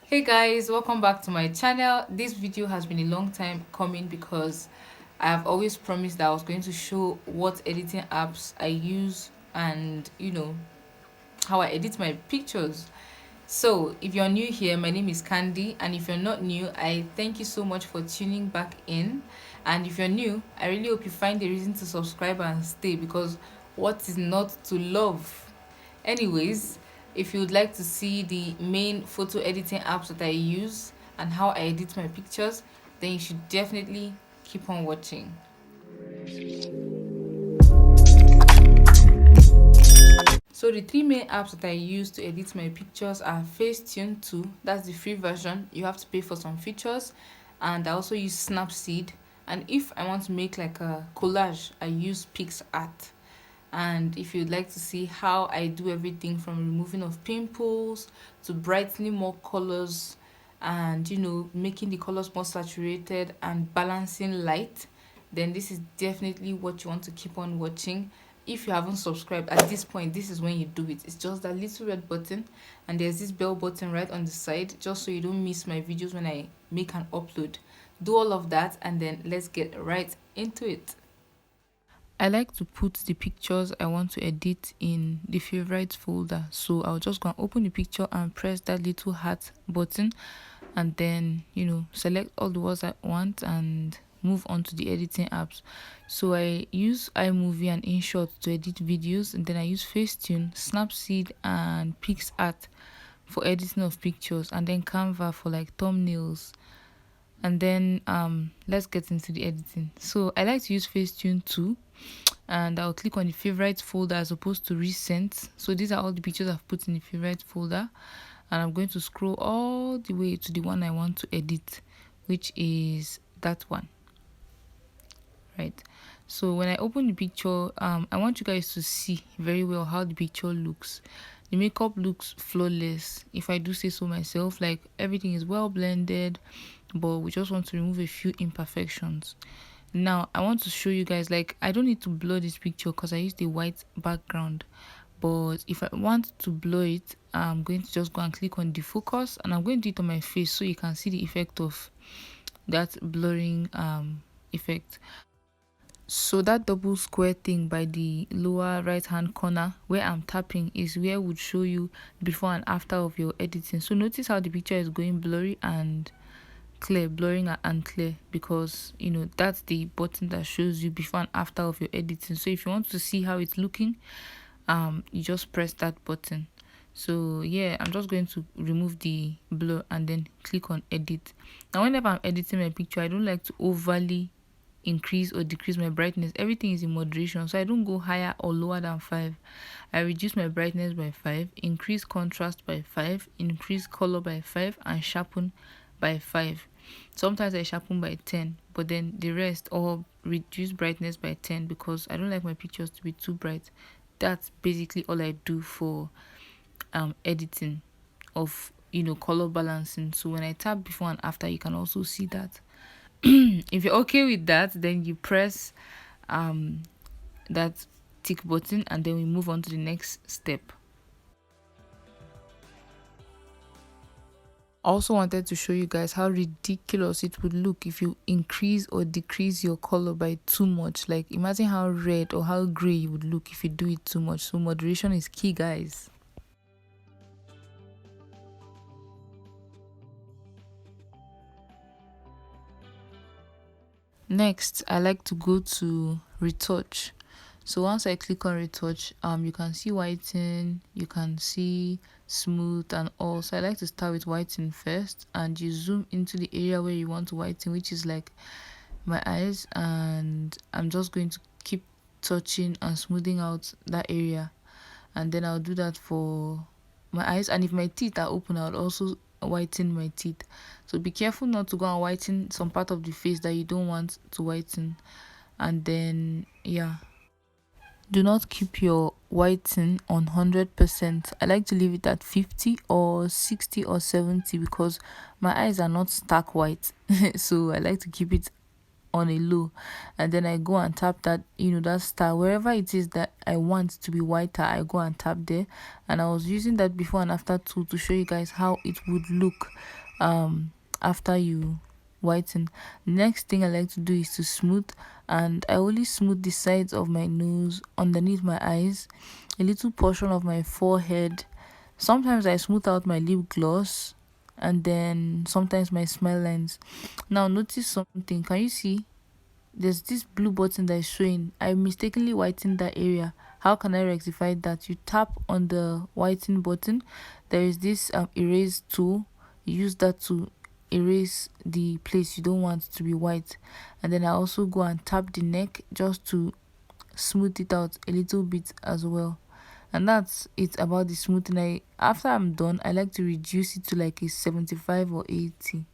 Hey guys, welcome back to my channel. This video has been a long time coming because I have always promised that I was going to show what editing apps I use and how I edit my pictures. So if you're new here, my name is Candy, and if you're not new, I thank you so much for tuning back in. And if you're new, I really hope you find a reason to subscribe and stay, because what is not to love? Anyways, if you would like to see the main photo editing apps that I use and how I edit my pictures, then you should definitely keep on watching. So the three main apps that I use to edit my pictures are Facetune 2, that's the free version. You have to pay for some features. And I also use Snapseed. And if I want to make like a collage, I use PixArt. And if you'd like to see how I do everything from removing of pimples to brightening more colors and making the colors more saturated and balancing light, then this is definitely what you want to keep on watching. If you haven't subscribed at this point, this is when you do it. It's just that little red button, and there's this bell button right on the side, just so you don't miss my videos when I make an upload. Do all of that, and then let's get right into it. I like to put the pictures I want to edit in the favorites folder. So I'll just go and open the picture and press that little heart button, and then select all the ones I want and move on to the editing apps. So I use iMovie and InShot to edit videos, and then I use Facetune, Snapseed, and PixArt for editing of pictures, and then Canva for like thumbnails. And then let's get into the editing. So I like to use Facetune 2, and I'll click on the favorite folder as opposed to recent. So these are all the pictures I've put in the favorite folder, and I'm going to scroll all the way to the one I want to edit, which is that one, right? So when I open the picture, I want you guys to see very well how the picture looks. The makeup looks flawless, if I do say so myself. Like, everything is well blended, but we just want to remove a few imperfections. Now I want to show you guys, like, I don't need to blur this picture because I used a white background, but if I want to blur it, I'm going to just go and click on defocus, and I'm going to do it on my face so you can see the effect of that blurring effect. So that double square thing by the lower right hand corner where I'm tapping is where it would show you before and after of your editing. So notice how the picture is going blurry and clear, blurring and clear, because that's the button that shows you before and after of your editing. So if you want to see how it's looking, you just press that button. So yeah, I'm just going to remove the blur and then click on edit. Now whenever I'm editing my picture, I don't like to overly increase or decrease my brightness. Everything is in moderation, so I don't go higher or lower than 5. I reduce my brightness by 5, increase contrast by 5, increase color by 5, and sharpen by 5. Sometimes I sharpen by 10, but then the rest, or reduce brightness by 10, because I don't like my pictures to be too bright. That's basically all I do for editing of color balancing. So when I tap before and after, you can also see that. If you're okay with that, then you press that tick button, and then we move on to the next step. Also wanted to show you guys how ridiculous it would look if you increase or decrease your color by too much. Like, imagine how red or how gray you would look if you do it too much. So moderation is key, guys. Next, I like to go to retouch. So once I click on retouch, you can see whiten, you can see smooth and all. So I like to start with whiten first, and you zoom into the area where you want to whiten, which is like my eyes, and I'm just going to keep touching and smoothing out that area, and then I'll do that for my eyes. And if my teeth are open, I'll also whiten my teeth. So be careful not to go and whiten some part of the face that you don't want to whiten. And then yeah, do not keep your whiten on 100%. I like to leave it at 50 or 60 or 70, because my eyes are not stark white. So I like to keep it on a low, and then I go and tap that, that star wherever it is that I want to be whiter. I go and tap there, and I was using that before and after tool to show you guys how it would look after you whiten. Next thing I like to do is to smooth, and I only smooth the sides of my nose, underneath my eyes, a little portion of my forehead. Sometimes I smooth out my lip gloss, and then sometimes my smile lines. Now notice something. Can you see there's this blue button that is showing? I mistakenly whitened that area. How can I rectify that? You tap on the whiten button. There is this erase tool. You use that to erase the place you don't want to be white. And then I also go and tap the neck just to smooth it out a little bit as well. And that's it about the smoothing. After I'm done, I like to reduce it to like a 75 or 80.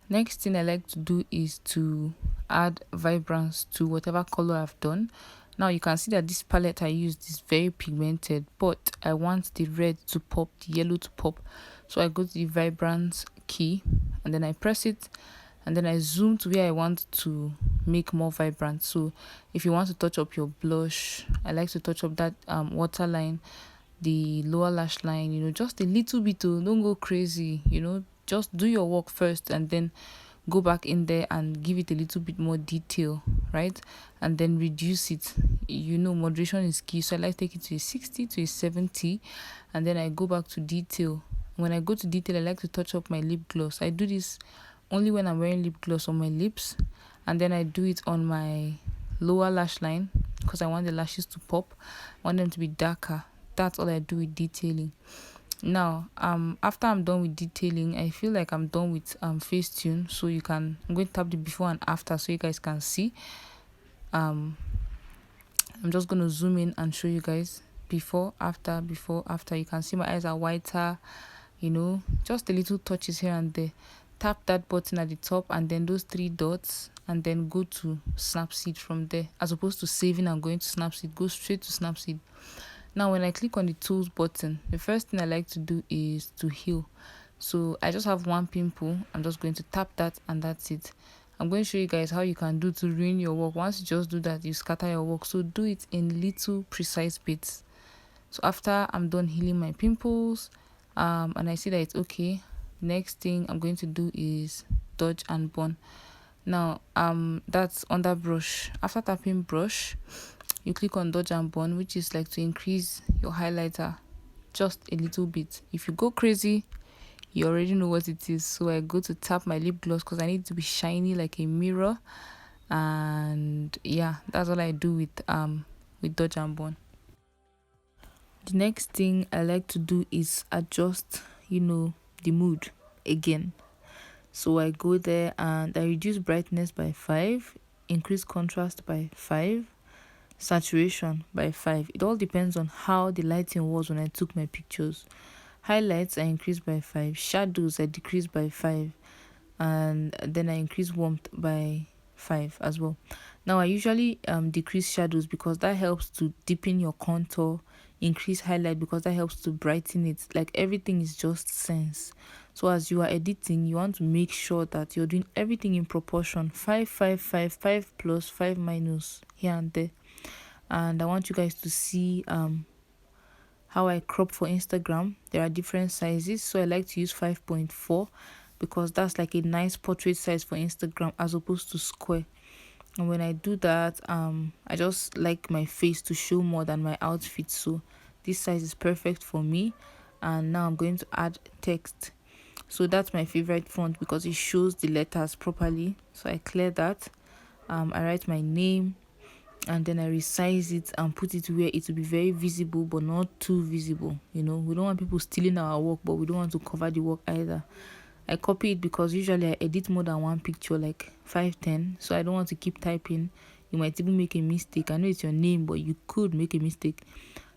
Next thing I like to do is to add vibrance to whatever color I've done. Now you can see that this palette I used is very pigmented, but I want the red to pop, the yellow to pop. So I go to the vibrance key, and then I press it, and then I zoom to where I want to make more vibrant. So if you want to touch up your blush, I like to touch up that waterline, the lower lash line, just a little bit. Don't go crazy, just do your work first, and then go back in there and give it a little bit more detail, right? And then reduce it. Moderation is key, so I like to take it to a 60 to a 70, and then I go back to detail. When I go to detail, I like to touch up my lip gloss. I do this only when I'm wearing lip gloss on my lips, and then I do it on my lower lash line because I want the lashes to pop. I want them to be darker. That's all I do with detailing. Now after I'm done with detailing, I feel like I'm done with Facetune. So I'm going to tap the before and after so you guys can see. I'm just going to zoom in and show you guys before after. You can see my eyes are whiter, just a little touches here and there. Tap that button at the top and then those 3 dots, and then go to Snapseed from there. As opposed to saving and going to Snapseed, go straight to Snapseed. Now when I click on the tools button, the first thing I like to do is to heal. So I just have one pimple. I'm just going to tap that, and that's it. I'm going to show you guys how you can do to ruin your work. Once you just do that, you scatter your work. So do it in little precise bits. So after I'm done healing my pimples, and I see that it's okay, next thing I'm going to do is dodge and burn. Now that's under brush. After tapping brush, you click on dodge and burn, which is like to increase your highlighter just a little bit. If you go crazy, you already know what it is. So I go to tap my lip gloss because I need it to be shiny like a mirror. And yeah, that's all I do with dodge and burn. The next thing I like to do is adjust the mood again. So I go there and I reduce brightness by 5, increase contrast by 5, saturation by 5. It all depends on how the lighting was when I took my pictures. Highlights I increase by 5, shadows I decrease by 5, and then I increase warmth by 5 as well. Now I usually decrease shadows because that helps to deepen your contour, increase highlight because that helps to brighten it. Like everything is just sense. So as you are editing, you want to make sure that you're doing everything in proportion. 5, 5, 5, 5 plus, 5 minus, here and there. And I want you guys to see how I crop for Instagram. There are different sizes, so I like to use 5.4 because that's like a nice portrait size for Instagram as opposed to square. And when I do that, I just like my face to show more than my outfit, so this size is perfect for me. And now I'm going to add text. So that's my favorite font because it shows the letters properly. So I clear that. I write my name, and then I resize it and put it where it will be very visible but not too visible. We don't want people stealing our work, but we don't want to cover the work either. I copy it because usually I edit more than one picture, like 5-10, so I don't want to keep typing. You might even make a mistake. I know it's your name, but you could make a mistake.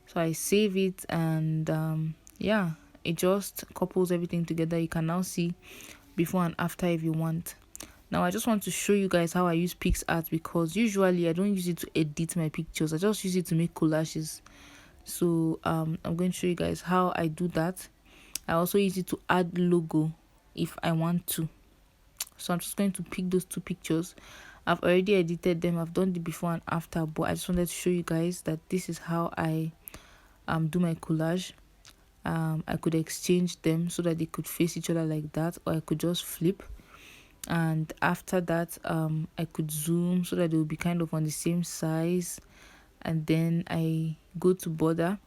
So I save it, and yeah, it just couples everything together. You can now see before and after if you want. Now I just want to show you guys how I use PixArt because usually I don't use it to edit my pictures. I just use it to make collages. So I'm going to show you guys how I do that. I also use it to add logo if I want to. So I'm just going to pick those two pictures. I've already edited them. I've done the before and after, but I just wanted to show you guys that this is how I do my collage. I could exchange them so that they could face each other like that, or I could just flip. And after that, I could zoom so that they will be kind of on the same size. And then I go to border,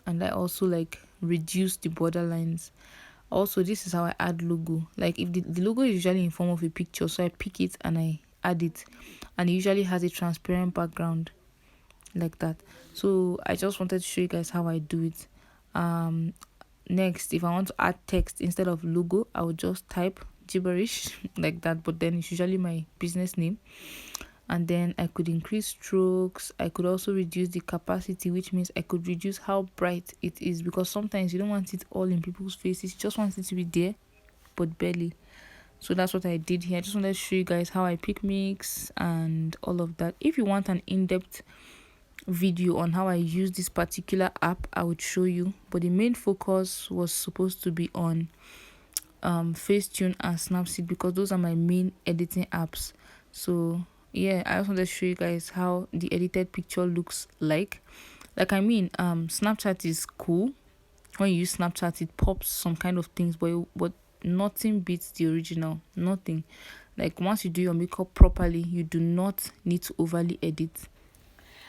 and I also like reduce the border lines. Also, this is how I add logo. Like if the logo is usually in form of a picture, so I pick it and I add it, and it usually has a transparent background like that. So I just wanted to show you guys how I do it. Next, if I want to add text instead of logo, I would just type gibberish like that, but then it's usually my business name. And then I could increase strokes. I could also reduce the capacity, which means I could reduce how bright it is, because sometimes you don't want it all in people's faces, you just want it to be there but barely. So that's what I did here. I just wanted to show you guys how I pick mix and all of that. If you want an in-depth video on how I use this particular app, I would show you, but the main focus was supposed to be on Facetune and Snapseed, because those are my main editing apps. So yeah, I just wanted to show you guys how the edited picture looks like I mean, Snapchat is cool. When you use Snapchat, it pops some kind of things, but nothing beats the original. Nothing. Like once you do your makeup properly, you do not need to overly edit.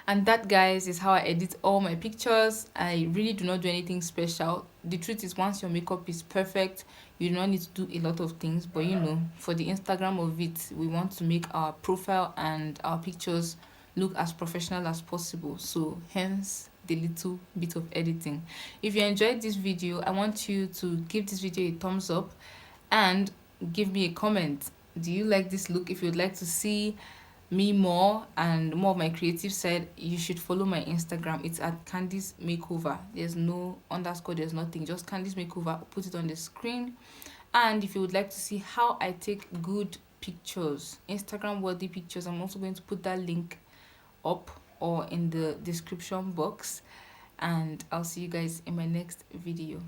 And that, guys, is how I edit all my pictures. I really do not do anything special. The truth is, once your makeup is perfect, you do not need to do a lot of things. But you know, for the Instagram of it, we want to make our profile and our pictures look as professional as possible. So hence the little bit of editing. If you enjoyed this video, I want you to give this video a thumbs up and give me a comment. Do you like this look? If you'd like to see me more and more of my creative side, you should follow my Instagram. It's at Candice Makeover. There's no underscore, there's nothing, just Candice Makeover. I'll put it on the screen. And if you would like to see how I take good pictures, Instagram worthy pictures, I'm also going to put that link up or in the description box. And I'll see you guys in my next video.